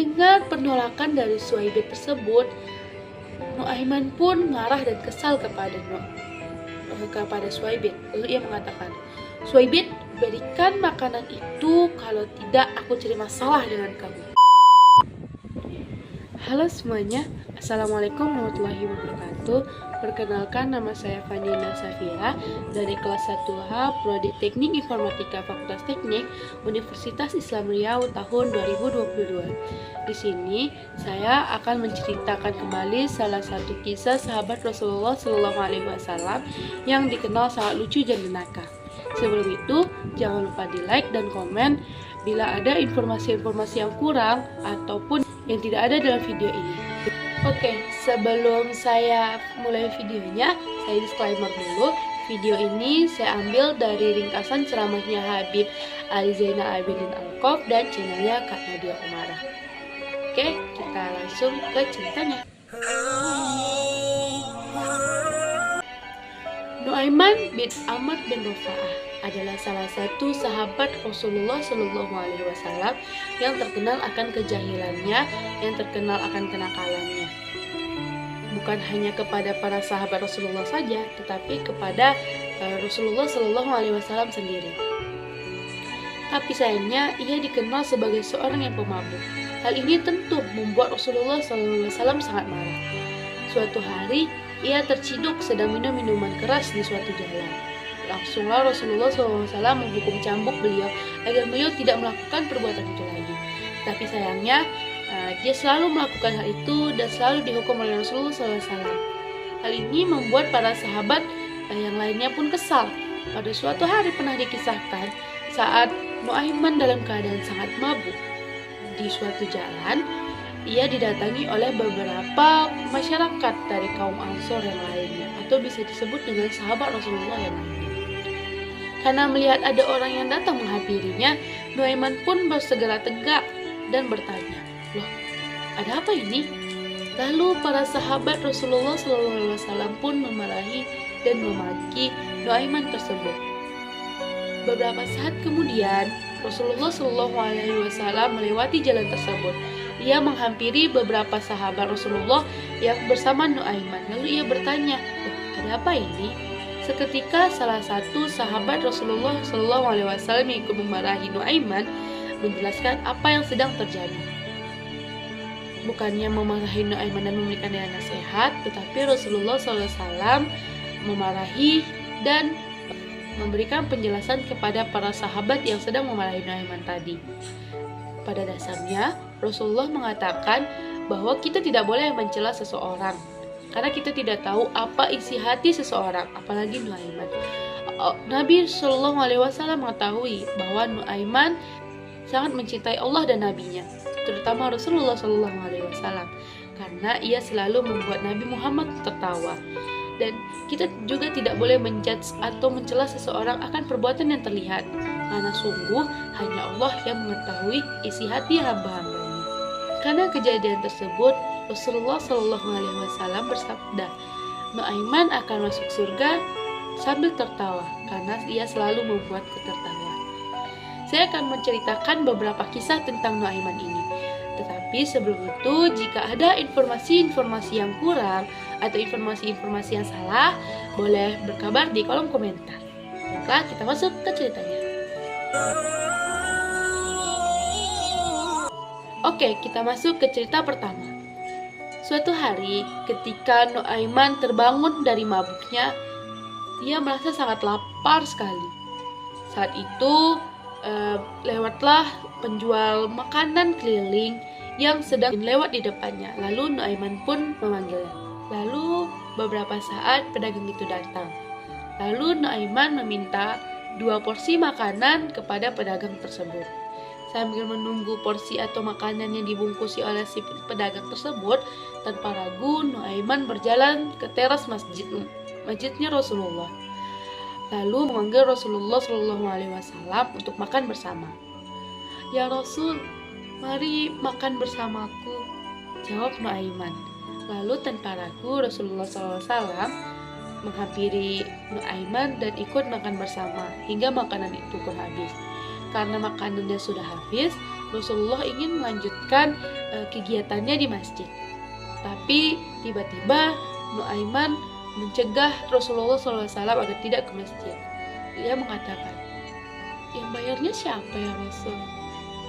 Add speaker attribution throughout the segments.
Speaker 1: Mendengar penolakan dari Suhaibit tersebut, Nuaiman pun marah dan kesal kepada Suhaibit. Lalu ia mengatakan, "Suhaibit, berikan makanan itu, kalau tidak aku cari masalah dengan kamu." Halo semuanya, Assalamualaikum warahmatullahi wabarakatuh. Perkenalkan, nama saya Fanina Safira dari kelas 1H Prodi Teknik Informatika Fakultas Teknik Universitas Islam Riau tahun 2022. Di sini saya akan menceritakan kembali salah satu kisah sahabat Rasulullah SAW yang dikenal sangat lucu dan menakar. Sebelum itu, jangan lupa di like dan komen bila ada informasi-informasi yang kurang ataupun yang tidak ada dalam video ini. Oke, sebelum saya mulai videonya, saya disclaimer dulu. Video ini saya ambil dari ringkasan ceramahnya Habib Ali Zainal Abidin Alkof dan channelnya Kak Nadia Umara. Oke, kita langsung ke ceritanya. Nuaiman bin Amr bin Rufa'ah adalah salah satu sahabat Rasulullah SAW yang terkenal akan kejahilannya, yang terkenal akan kenakalannya. Bukan hanya kepada para sahabat Rasulullah saja, tetapi kepada Rasulullah SAW sendiri. Tapi sayangnya ia dikenal sebagai seorang yang pemabuk. Hal ini tentu membuat Rasulullah SAW sangat marah. Suatu hari ia terciduk sedang minum minuman keras di suatu jalan. Langsunglah Rasulullah SAW menghukum cambuk beliau agar beliau tidak melakukan perbuatan itu lagi. Tapi sayangnya dia selalu melakukan hal itu dan selalu dihukum oleh Rasulullah SAW. Hal ini membuat para sahabat yang lainnya pun kesal. Pada suatu hari pernah dikisahkan saat Nuaiman dalam keadaan sangat mabuk di suatu jalan, ia didatangi oleh beberapa masyarakat dari kaum Ansor yang lainnya, atau bisa disebut dengan sahabat Rasulullah yang lainnya. Karena melihat ada orang yang datang menghampirinya, Nuaiman pun bersegera tegak dan bertanya, "Loh, ada apa ini?" Lalu para sahabat Rasulullah SAW pun memarahi dan memaki Nuaiman tersebut. Beberapa saat kemudian, Rasulullah SAW melewati jalan tersebut. Ia menghampiri beberapa sahabat Rasulullah yang bersama Nuaiman. Lalu ia bertanya, "Ada apa ini?" Seketika salah satu sahabat Rasulullah SAW yang ikut memarahi Nuaiman menjelaskan apa yang sedang terjadi. Bukannya memarahi Nuaiman dan memberikan dia nasihat, tetapi Rasulullah SAW memarahi dan memberikan penjelasan kepada para sahabat yang sedang memarahi Nuaiman tadi. Pada dasarnya, Rasulullah mengatakan bahwa kita tidak boleh mencela seseorang karena kita tidak tahu apa isi hati seseorang, apalagi Nuaiman. Nabi SAW mengetahui bahwa Nuaiman sangat mencintai Allah dan Nabi-Nya, terutama Rasulullah SAW, karena ia selalu membuat Nabi Muhammad tertawa. Dan kita juga tidak boleh menjudge atau mencela seseorang akan perbuatan yang terlihat, karena sungguh hanya Allah yang mengetahui isi hati hamba-hambanya. Karena kejadian tersebut, Rasulullah SAW bersabda, "Nuaiman akan masuk surga sambil tertawa, karena ia selalu membuatku tertawa." Saya akan menceritakan beberapa kisah tentang Nuaiman ini. Tetapi sebelum itu, jika ada informasi-informasi yang kurang atau informasi-informasi yang salah, boleh berkabar di kolom komentar. Baiklah, kita masuk ke ceritanya. Oke, kita masuk ke cerita pertama. Suatu hari, ketika Nuaiman terbangun dari mabuknya, ia merasa sangat lapar sekali. Saat itu, lewatlah penjual makanan keliling yang sedang lewat di depannya. Lalu Nuaiman pun memanggilnya. Lalu beberapa saat pedagang itu datang. Lalu Nuaiman meminta 2 porsi makanan kepada pedagang tersebut. Sambil menunggu porsi atau makanan yang dibungkusi oleh si pedagang tersebut, tanpa ragu Nuaiman berjalan ke teras masjidnya Rasulullah. Lalu memanggil Rasulullah SAW untuk makan bersama. "Ya Rasul, mari makan bersamaku," jawab Nuaiman. Lalu tanpa ragu Rasulullah SAW menghampiri Nuaiman dan ikut makan bersama hingga makanan itu pun habis. Karena makanannya sudah habis, Rasulullah ingin melanjutkan kegiatannya di masjid. Tapi tiba-tiba Nuaiman mencegah Rasulullah SAW agar tidak ke masjid. Dia mengatakan, yang bayarnya siapa ya Rasul?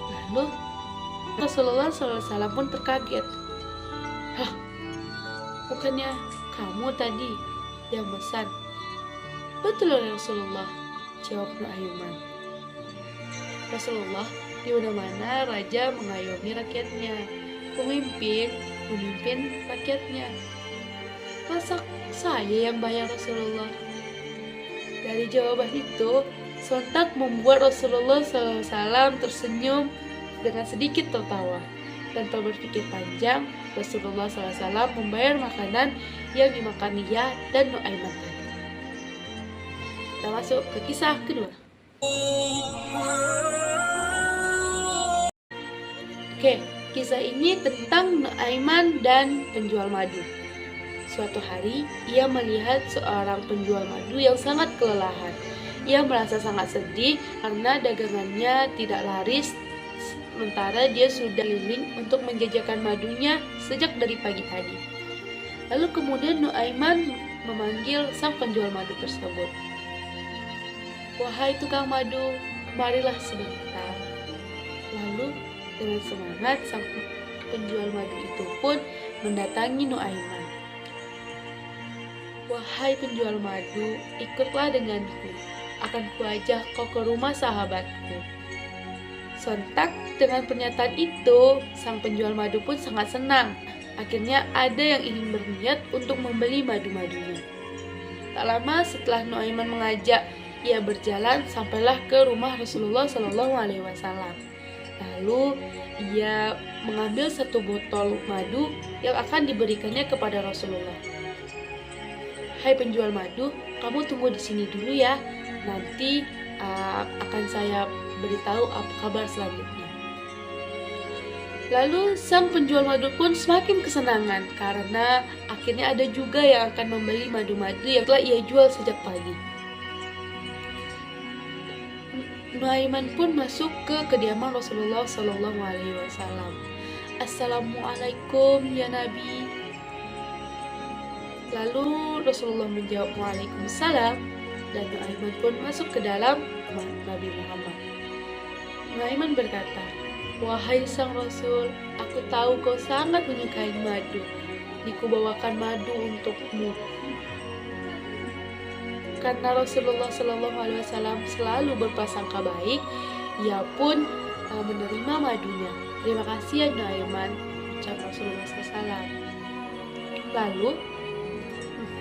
Speaker 1: Lalu Rasulullah SAW pun terkaget. Hah, bukannya kamu tadi yang pesan? Betul ya Rasulullah, jawab Nuaiman. Rasulullah, di mana-mana raja mengayomi rakyatnya, pemimpin memimpin rakyatnya. Masa saya yang bayar Rasulullah? Dari jawaban itu, sontak membuat Rasulullah SAW tersenyum dengan sedikit tertawa. Tanpa berpikir panjang, Rasulullah SAW membayar makanan yang dimakan ia dan Nuaiman tadi. Kita masuk ke kisah kedua. Oke, kisah ini tentang Nuaiman dan penjual madu. Suatu hari, ia melihat seorang penjual madu yang sangat kelelahan. Ia merasa sangat sedih karena dagangannya tidak laris, sementara dia sudah keliling untuk menjajakan madunya sejak dari pagi tadi. Lalu kemudian Nuaiman memanggil sang penjual madu tersebut. Wahai tukang madu, kemarilah sebentar. Lalu dengan semangat sang penjual madu itu pun mendatangi Nuaiman. Wahai penjual madu, ikutlah denganku. Akan kuajak kau ke rumah sahabatku. Sontak dengan pernyataan itu, sang penjual madu pun sangat senang. Akhirnya ada yang ingin berniat untuk membeli madu-madunya. Tak lama setelah Nuaiman mengajak, ia berjalan sampailah ke rumah Rasulullah SAW. Lalu ia mengambil satu botol madu yang akan diberikannya kepada Rasulullah. Hai penjual madu, kamu tunggu di sini dulu ya. Nanti akan saya beritahu apa kabar selanjutnya. Lalu sang penjual madu pun semakin kesenangan karena akhirnya ada juga yang akan membeli madu-madu yang telah ia jual sejak pagi. Nuaiman pun masuk ke kediaman Rasulullah SAW. Assalamualaikum ya Nabi. Lalu Rasulullah menjawab Waalaikumsalam, dan Nuaiman pun masuk ke dalam rumah Nabi Muhammad. Nuaiman berkata, wahai sang Rasul, aku tahu kau sangat menyukai madu. Dikubawakan madu untukmu. Karena Rasulullah SAW selalu berprasangka baik, ia pun menerima madunya. Terima kasih ya Nuaiman, ucap Rasulullah SAW. Lalu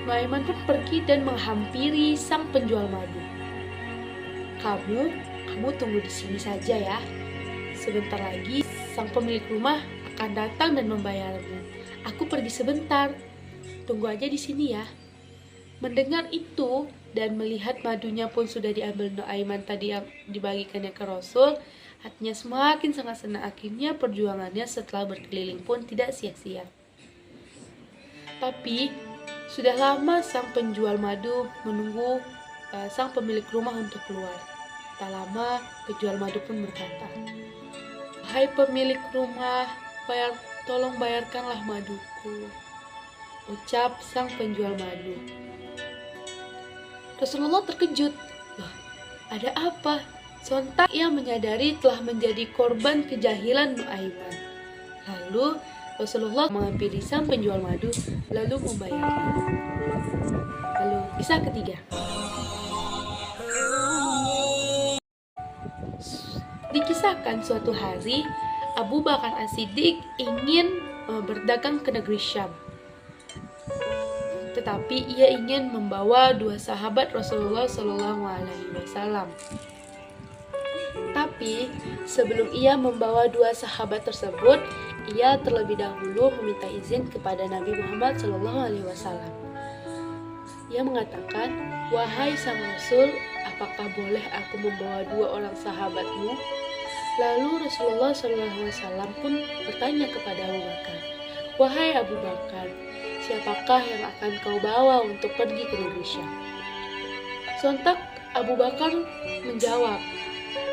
Speaker 1: Nuaiman pun pergi dan menghampiri sang penjual madu. Kamu tunggu di sini saja ya. Sebentar lagi sang pemilik rumah akan datang dan membayarmu. Aku pergi sebentar. Tunggu aja di sini ya. Mendengar itu dan melihat madunya pun sudah diambil Nuaiman tadi yang dibagikannya ke Rasul, hatinya semakin sangat senang. Akhirnya perjuangannya setelah berkeliling pun tidak sia-sia. Tapi sudah lama sang penjual madu menunggu sang pemilik rumah untuk keluar. Tak lama penjual madu pun berkata, "Hai pemilik rumah, tolong bayarkanlah maduku," ucap sang penjual madu. Rasulullah terkejut. Wah, ada apa? Sontak ia menyadari telah menjadi korban kejahilan Nuaiman. Lalu Rasulullah menghampiri sang penjual madu lalu membayarnya. Lalu kisah ketiga. Dikisahkan suatu hari Abu Bakar As-Siddiq ingin berdagang ke negeri Syam. Tetapi ia ingin membawa dua sahabat Rasulullah SAW. Tapi sebelum ia membawa dua sahabat tersebut, ia terlebih dahulu meminta izin kepada Nabi Muhammad SAW. Ia mengatakan, "Wahai sang Rasul, apakah boleh aku membawa dua orang sahabatmu?" Lalu Rasulullah SAW pun bertanya kepada Abu Bakar, "Wahai Abu Bakar, siapakah yang akan kau bawa untuk pergi ke negeri Syam?" Sontak Abu Bakar menjawab,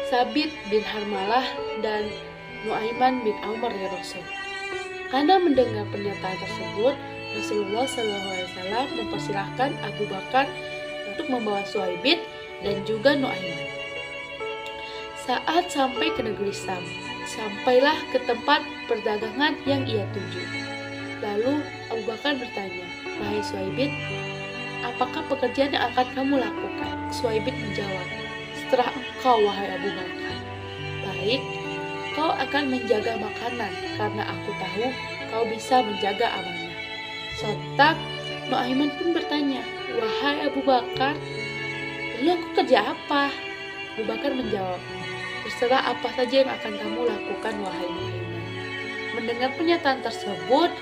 Speaker 1: "Sabit bin Harmalah dan Nuaiman bin Umar ya Rasul. Karena mendengar pernyataan tersebut, Rasulullah SAW mempersilahkan Abu Bakar untuk membawa Suhaibit dan juga Nuaiman. Saat sampai ke negeri Sam, sampailah ke tempat perdagangan yang ia tuju. Lalu Abu Bakar bertanya, "Wahai Suhaibit, apakah pekerjaan yang akan kamu lakukan?" Suhaibit menjawab, "Setelah engkau, wahai Abu Bakar. Baik, kau akan menjaga makanan, karena aku tahu kau bisa menjaga amanah." Sontak Nuaiman pun bertanya, "Wahai Abu Bakar, lalu aku kerja apa?" Abu Bakar menjawab, "Terserah apa saja yang akan kamu lakukan, wahai Nuaiman." Mendengar pernyataan tersebut,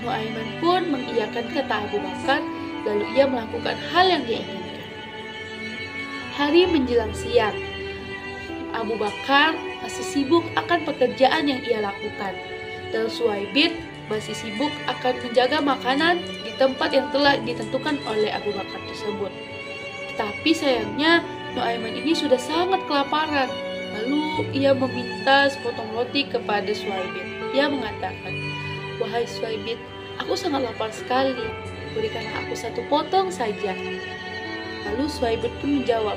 Speaker 1: Nuaiman pun mengiyakan kata Abu Bakar, lalu ia melakukan hal yang dia inginkan. Hari menjelang siang, Abu Bakar masih sibuk akan pekerjaan yang ia lakukan, dan Suhaibit masih sibuk akan menjaga makanan di tempat yang telah ditentukan oleh Abu Bakar tersebut. Tetapi sayangnya Nuaiman ini sudah sangat kelaparan. Lalu ia meminta sepotong roti kepada Suhaibit. Ia mengatakan, "Wahai Suhaibit, aku sangat lapar sekali. Berikanlah aku satu potong saja." Lalu Suhaibit pun menjawab,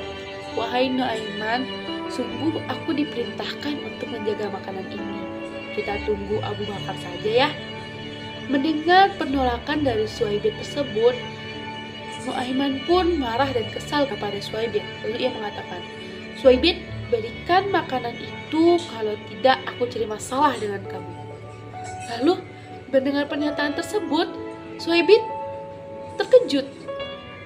Speaker 1: "Wahai Nuaiman, sungguh aku diperintahkan untuk menjaga makanan ini. Kita tunggu Abu Bakar saja ya." Mendengar penolakan dari Suhaibit tersebut, Nuaiman pun marah dan kesal kepada Suhaibit. Lalu ia mengatakan, "Suhaibit, berikan makanan itu, kalau tidak aku cari masalah dengan kamu." Lalu mendengar pernyataan tersebut, Suhaibit terkejut.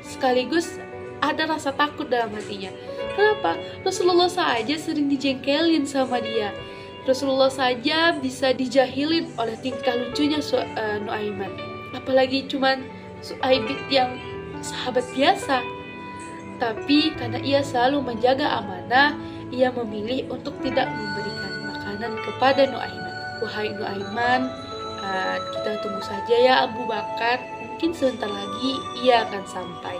Speaker 1: Sekaligus ada rasa takut dalam hatinya. Kenapa? Rasulullah saja sering dijengkelin sama dia. Rasulullah saja bisa dijahilin oleh tingkah lucunya Nuaiman. Apalagi cuman Suhaibit yang sahabat biasa. Tapi karena ia selalu menjaga amanah, ia memilih untuk tidak memberikan makanan kepada Nuaiman. "Wahai Nuaiman, kita tunggu saja ya Abu Bakar. Mungkin sebentar lagi ia akan sampai.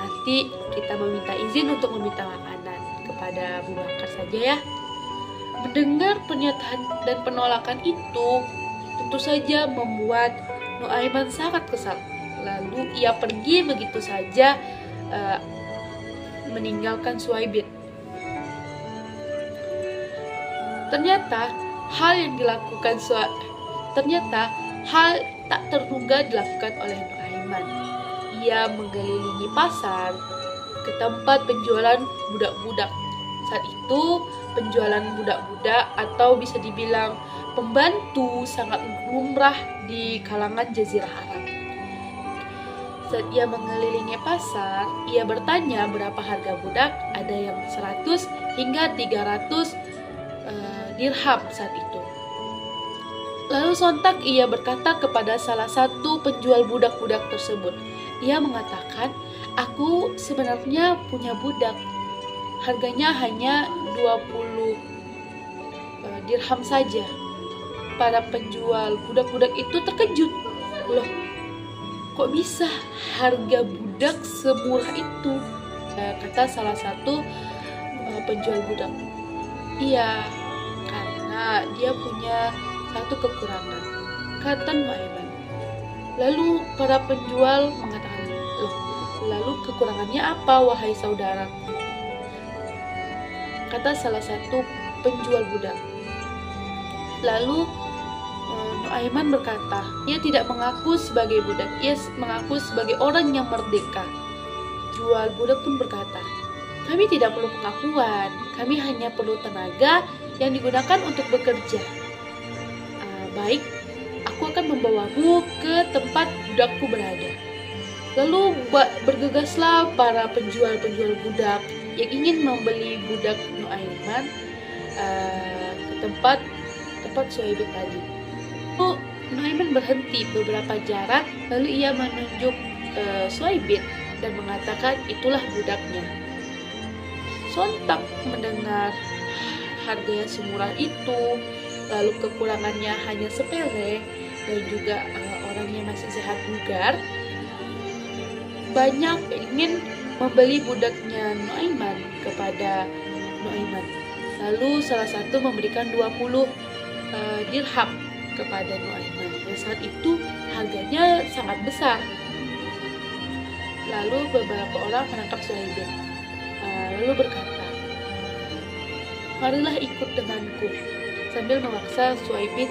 Speaker 1: Nanti kita meminta izin untuk meminta makanan kepada Abu Bakar saja ya." Mendengar pernyataan dan penolakan itu, tentu saja membuat Nuaiman sangat kesal. Lalu ia pergi begitu saja, meninggalkan Suhaibit. Ternyata hal tak terduga dilakukan oleh Nuaiman. Ia mengelilingi pasar ke tempat penjualan budak-budak. Saat itu penjualan budak-budak atau bisa dibilang pembantu sangat lumrah di kalangan Jazirah Arab. Saat ia mengelilingi pasar, ia bertanya berapa harga budak. Ada yang 100 hingga 300 dirham saat itu. Lalu sontak ia berkata kepada salah satu penjual budak-budak tersebut. Ia mengatakan, "Aku sebenarnya punya budak. Harganya hanya 20 dirham saja." Para penjual budak-budak itu terkejut. "Loh, kok bisa harga budak semurah itu?" Kata salah satu penjual budak. "Iya, karena dia punya satu kekurangan," kata Nuaiman. Lalu para penjual mengatakan, "Loh, lalu kekurangannya apa, wahai saudara?" Kata salah satu penjual budak. Lalu Nuaiman berkata, ia tidak mengaku sebagai budak, ia mengaku sebagai orang yang merdeka. Jual budak pun berkata, "Kami tidak perlu pengakuan, kami hanya perlu tenaga yang digunakan untuk bekerja. Baik, aku akan membawamu ke tempat budakku berada." Lalu bergegaslah para penjual-penjual budak yang ingin membeli budak Nuaiman ke tempat Suhaibit tadi. Lalu Nuaiman berhenti beberapa jarak, lalu ia menunjuk Suhaibit dan mengatakan itulah budaknya. Sontak mendengar harganya semurah itu, lalu kekurangannya hanya sepele, dan juga orangnya masih sehat bugar, banyak ingin membeli budaknya Nuaiman kepada Nuaiman. Lalu salah satu memberikan 20 dirham kepada Nuaiman yang saat itu harganya sangat besar. Lalu beberapa orang menangkap Suhaibin, lalu berkata, "Marilah ikut denganku," sambil memaksa Suhaibin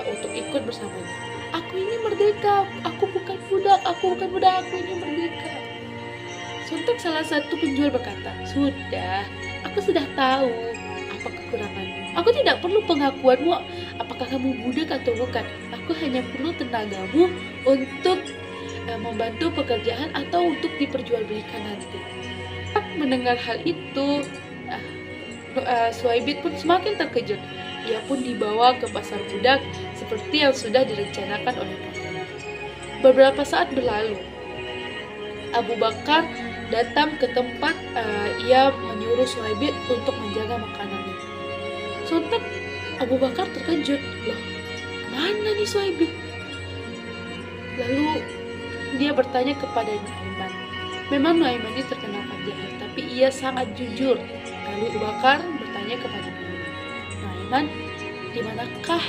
Speaker 1: untuk ikut bersamanya. "Aku ini merdeka, aku bukan budak, aku ini merdeka." Sontak salah satu penjual berkata, "Sudah, aku sudah tahu apa kekuranganmu. Aku tidak perlu pengakuanmu apakah kamu budak atau bukan. Aku hanya perlu tenagamu untuk membantu pekerjaan atau untuk diperjualbelikan nanti." Mendengar hal itu, Suhaibin pun semakin terkejut. Ia pun dibawa ke pasar budak seperti yang sudah direncanakan oleh Nuaiman. Beberapa saat berlalu, Abu Bakar datang ke tempat. Ia menyuruh Suhaibin untuk menjaga makanannya. Sontak Abu Bakar terkejut, "Loh, mana nih Suhaibin?" Lalu dia bertanya kepada Nuaiman. Memang Nuaiman ini terkenal penjahat, tapi ia sangat jujur. Lalu Abu Bakar bertanya kepada Nuaiman, "Nuaiman, di manakah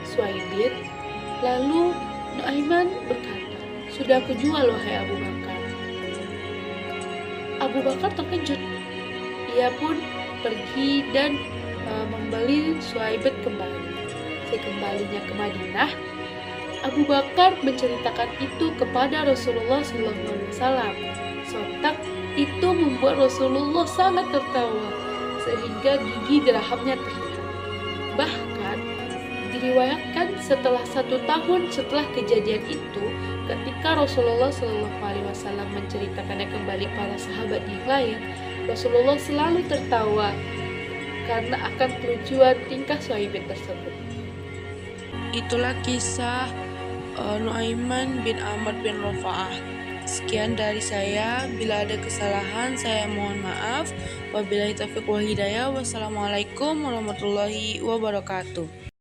Speaker 1: Suhaibin?" Lalu Nuaiman berkata, "Sudah aku jual, wahai Abu Bakar." Abu Bakar terkejut. Ia pun pergi dan membeli Suhaibin kembali. Sekembalinya ke Madinah, Abu Bakar menceritakan itu kepada Rasulullah SAW. Sontak itu membuat Rasulullah sangat tertawa sehingga gigi gerahapnya terlihat. Bahkan diriwayatkan setelah 1 tahun setelah kejadian itu, ketika Rasulullah SAW menceritakannya kembali para sahabat yang lain, Rasulullah selalu tertawa karena akan kelucuan tingkah Suhaibin tersebut.
Speaker 2: Itulah kisah Nuaiman bin Amr bin Rafa'ah. Sekian dari saya. Bila ada kesalahan, saya mohon maaf. Wabillahi taufiq wal hidayah. Wassalamualaikum warahmatullahi wabarakatuh.